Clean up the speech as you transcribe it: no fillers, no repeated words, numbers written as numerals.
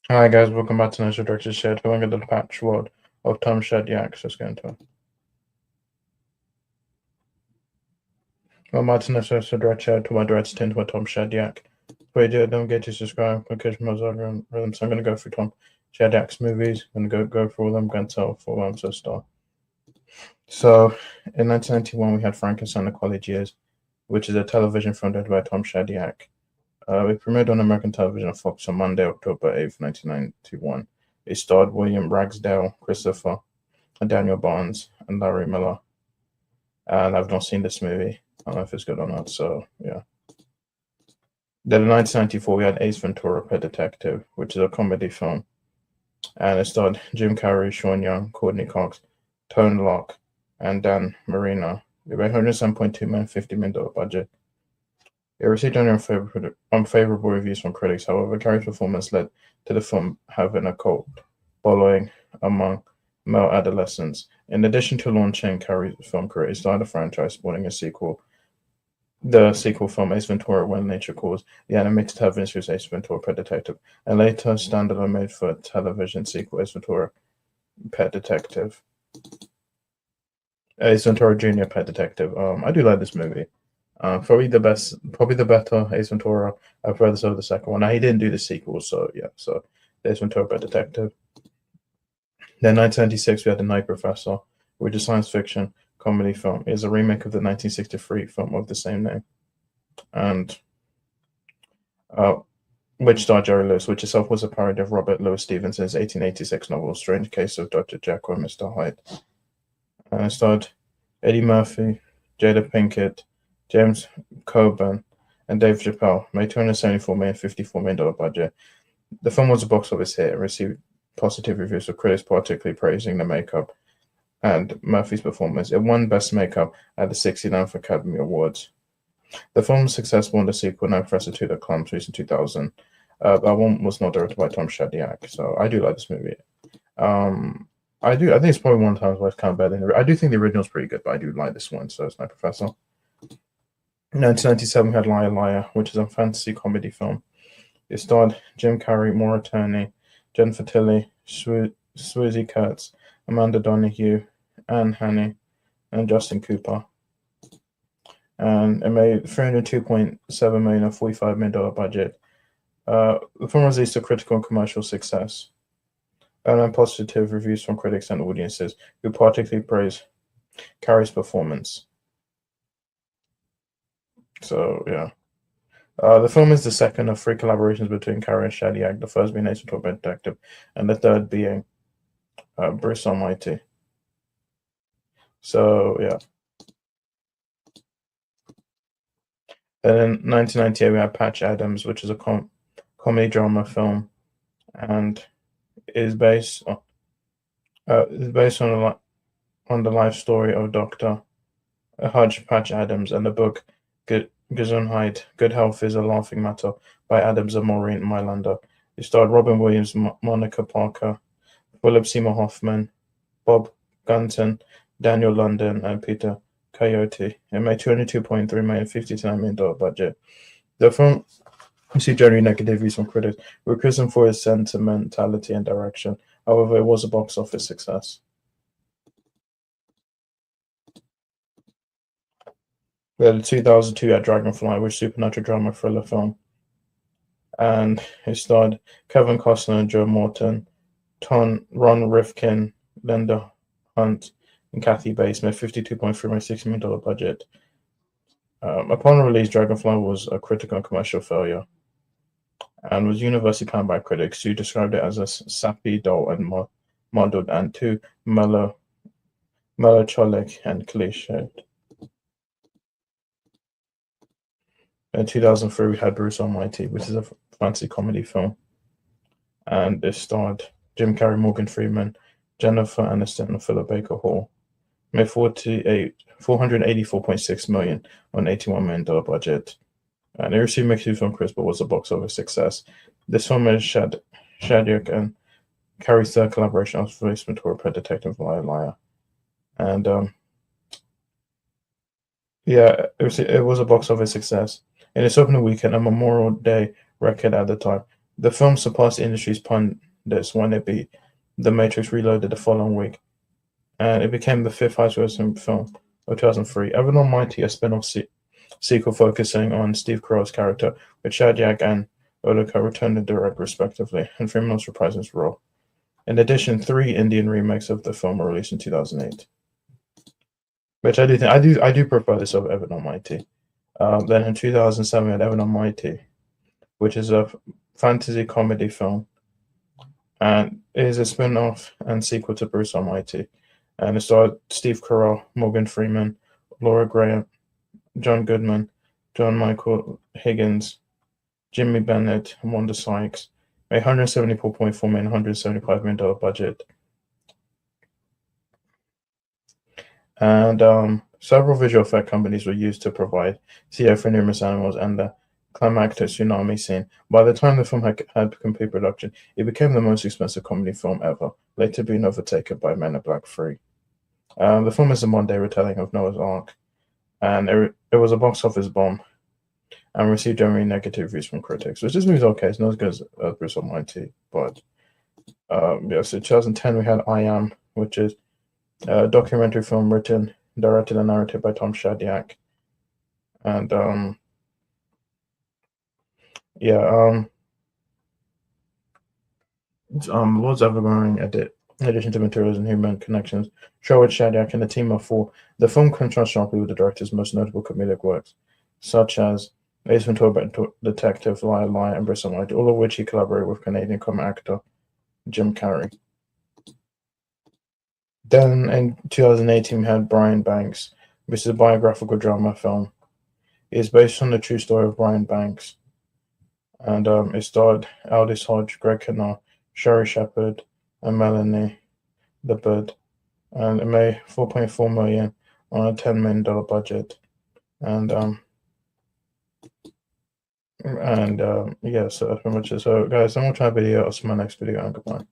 Hi guys, welcome back to another Director Shed. We're going to the patch world of Tom Shadyac. So let's get into it. Welcome back to another Director Shed. To my director tend to Tom Shadyac. Wait, don't get to subscribe. Because most algorithms. So I'm going to go through Tom Shadyac's movies. I'm going to go through all them. Going to tell for one so start. So in 1991 we had Frankenstein: The College Years, which is a television film directed by Tom Shadyac. It premiered on American television on Fox on Monday, October 8th, 1991. It starred William Ragsdale, Christopher, and Daniel Barnes, and Larry Miller. And I've not seen this movie. I don't know if it's good or not. So yeah. Then in 1994 we had Ace Ventura: Pet Detective, which is a comedy film, and it starred Jim Carrey, Sean Young, Courtney Cox, Tone Loc, and Dan Marino. It made $107.2 million, $50 million budget. It received only unfavorable reviews from critics. However, Carrey's performance led to the film having a cult following among male adolescents. In addition to launching Carrey's film career, he started a franchise spawning the sequel film Ace Ventura: When Nature Calls, the animated television series Ace Ventura: Pet Detective, and later standalone made-for-television sequel Ace Ventura: Pet Detective. Ace Ventura Jr. Pet Detective. I do like this movie. Probably the better Ace Ventura. I prefer this over the second one. Now he didn't do the sequel, so yeah. So Ace Ventura: Pet Detective. Then 1996 we had The Night Professor, which is a science fiction comedy film. It is a remake of the 1963 film of the same name, and which starred Jerry Lewis, which itself was a parody of Robert Louis Stevenson's 1886 novel Strange Case of Dr. Jekyll and Mr. Hyde. And it starred Eddie Murphy, Jada Pinkett, James Coburn, and Dave Chappelle. Made $274 million, $54 million budget. The film was a box office hit and received positive reviews from critics, particularly praising the makeup and Murphy's performance. It won Best Makeup at the 69th Academy Awards. The film was successful in the sequel, Night Professor 2: The Clumps, released in 2000. That one was not directed by Tom Shadyac, so I do like this movie. I think it's probably one of the times where it's kind of better than I do think the original's pretty good, but I do like this one, so it's Night Professor. In 1997, we had Liar Liar, which is a fantasy comedy film. It starred Jim Carrey, Maura Tierney, Jennifer Tilly, Swoozie Kurtz, Amanda Donahue, Anne Haney, and Justin Cooper. And it made $302.7 million, $45 million budget. The film was released to critical and commercial success, and positive reviews from critics and audiences, who particularly praised Carrey's performance. So yeah. The film is the second of three collaborations between Carrey and Shadyac, the first being Ace Ventura: Pet Detective, and the third being Bruce Almighty. So yeah. Then in 1998 we had Patch Adams, which is a comedy drama film, and is based on the life story of Dr. Hudge Patch Adams and the book Gesundheit, Good Health is a Laughing Matter by Adams and Maureen Mylander. It starred Robin Williams, Monica Parker, Philip Seymour Hoffman, Bob Gunton, Daniel London, and Peter Coyote. It made $202.3 million, $59 million budget. The film received generally negative reviews from critics, with criticism for its sentimentality and direction. However, it was a box office success. We had 2002 at Dragonfly, which is a supernatural drama thriller film. And it starred Kevin Costner, Joe Morton, Ron Rifkin, Linda Hunt, and Kathy Bates. Made $52.3 million, $60 million budget. Upon release, Dragonfly was a critical and commercial failure, and was universally panned by critics, who described it as a sappy, dull, and modeled, and too melancholic and cliched. In 2003, we had Bruce Almighty, which is a fantasy comedy film, and it starred Jim Carrey, Morgan Freeman, Jennifer Aniston, and Philip Baker Hall. Made $484.6 million on $81 million budget, and it received mixed reviews from critics, but was a box office success. This film is Shadyac and Carrey's third collaboration of Ace Ventura: Pet Detective, Liar Liar, and yeah, it was a box office success. In its opening weekend, a Memorial Day record at the time, The film surpassed the industry's pundits when it beat The Matrix Reloaded the following week, and it became the fifth highest-grossing film of 2003. Evan Almighty, a spin-off sequel focusing on Steve Carell's character, with Shadyac and Odaka returned to direct respectively, and Freeman's reprised his role. In addition, 3 Indian remakes of the film were released in 2008, which I do prefer this over Evan Almighty. Then in 2007, we had Evan Almighty, which is a fantasy comedy film, and it is a spin-off and sequel to Bruce Almighty, and it starred Steve Carell, Morgan Freeman, Laura Graham, John Goodman, John Michael Higgins, Jimmy Bennett, and Wanda Sykes. A $174.4 million, $175 million budget. And several visual effect companies were used to provide CGI for numerous animals and the climactic tsunami scene. By the time the film had complete production, it became the most expensive comedy film ever, later being overtaken by Men in Black 3. The film is a modern-day retelling of Noah's Ark, and it was a box office bomb and received generally negative reviews from critics, which this movie's okay. It's not as good as Bruce Almighty, but yeah. So 2010 we had I Am, which is a documentary film written, directed, and narrated by Tom Shadyac, and world's ever-growing addition to materials and human connections. Show with Shadyac and a team of 4. The film contrasts sharply with the director's most notable comedic works, such as Ace Ventura, Detective, Liar Liar, and Bruce Almighty, all of which he collaborated with Canadian comic actor Jim Carrey. Then in 2018 we had Brian Banks, which is a biographical drama film. It is based on the true story of Brian Banks, and it starred Aldous Hodge, Greg Kinnear, Sherry Shepard, and Melanie LeBird, and it made $4.4 million on a $10 million budget, and yeah, so that's pretty much it. So guys, I'm gonna try a video. I'll see my next video, and goodbye.